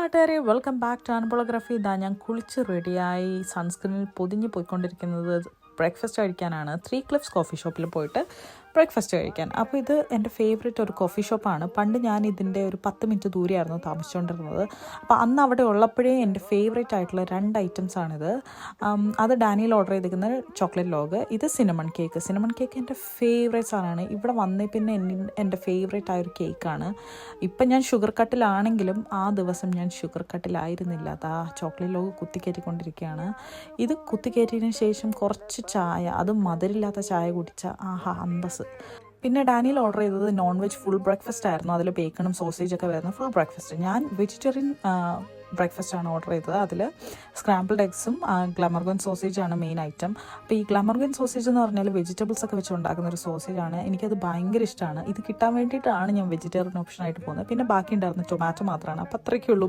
നാട്ടുകാരെ, welcome back to അൺപോളോഗ്രഫി. ഇതാ ഞാൻ കുളിച്ച് റെഡിയായി സൺസ്ക്രീനിൽ പൊതിഞ്ഞ് പോയിക്കൊണ്ടിരിക്കുന്നത് ബ്രേക്ക്ഫാസ്റ്റ് കഴിക്കാനാണ്. 3 Cliffs കോഫി ഷോപ്പിൽ പോയിട്ട് ബ്രേക്ക്ഫാസ്റ്റ് കഴിക്കാൻ. അപ്പോൾ ഇത് എൻ്റെ ഫേവറേറ്റ് ഒരു കോഫി ഷോപ്പാണ്. പണ്ട് ഞാൻ ഇതിൻ്റെ ഒരു 10 മിനിറ്റ് ദൂരെയായിരുന്നു താമസിച്ചുകൊണ്ടിരുന്നത്. അപ്പോൾ അന്ന് അവിടെ ഉള്ളപ്പോഴേ എൻ്റെ ഫേവറേറ്റ് ആയിട്ടുള്ള 2 ഐറ്റംസാണിത്. അത് ഡാനിയിൽ ഓർഡർ ചെയ്തിരിക്കുന്ന ചോക്ലേറ്റ് ലോഗ്, ഇത് സിനമൺ കേക്ക്. സിനമൺ കേക്ക് എൻ്റെ ഫേവറേറ്റ് സാധനമാണ്. ഇവിടെ വന്നേ പിന്നെ എൻ്റെ ഫേവറേറ്റ് ആയൊരു കേക്കാണ്. ഇപ്പം ഞാൻ ഷുഗർ കട്ടിലാണെങ്കിലും ആ ദിവസം ഞാൻ ഷുഗർ കട്ടിലായിരുന്നില്ല. അതാ ചോക്ലേറ്റ് ലോഗ് കുത്തിക്കയറ്റിക്കൊണ്ടിരിക്കുകയാണ്. ഇത് കുത്തിക്കയറ്റിയതിന് ശേഷം കുറച്ച് ചായ, അതും മധുരമില്ലാത്ത ചായ കുടിച്ച അന്തസ്. പിന്നെ ഡാനിയിൽ ഓർഡർ ചെയ്തത് നോൺ വെജ് ഫുൾ ബ്രേക്ക്ഫാസ്റ്റ് ആയിരുന്നു. അതിൽ ബേക്കണും സോസേജൊക്കെ വരുന്ന ഫുൾ ബ്രേക്ക്ഫാസ്റ്റ്. ഞാൻ വെജിറ്റേറിയൻ ബ്രേക്ക്ഫാസ്റ്റാണ് ഓർഡർ ചെയ്തത്. അതിൽ സ്ക്രാമ്പിൾഡ് എഗ്സും ഗ്ലാമർഗൻ സോസേജാണ് മെയിൻ ഐറ്റം. അപ്പോൾ ഈ ഗ്ലാമർഗൻ സോസേജ് എന്ന് പറഞ്ഞാൽ വെജിറ്റബിൾസ് ഒക്കെ വെച്ച് ഉണ്ടാക്കുന്ന ഒരു സോസേജാണ്. എനിക്കത് ഭയങ്കര ഇഷ്ടമാണ്. ഇത് കിട്ടാൻ വേണ്ടിയിട്ടാണ് ഞാൻ വെജിറ്റേറിയൻ ഓപ്ഷനായിട്ട് പോകുന്നത്. പിന്നെ ബാക്കി ഉണ്ടായിരുന്ന ടൊമാറ്റോ മാത്രമാണ്. അപ്പോൾ അത്രയ്ക്കുള്ളൂ.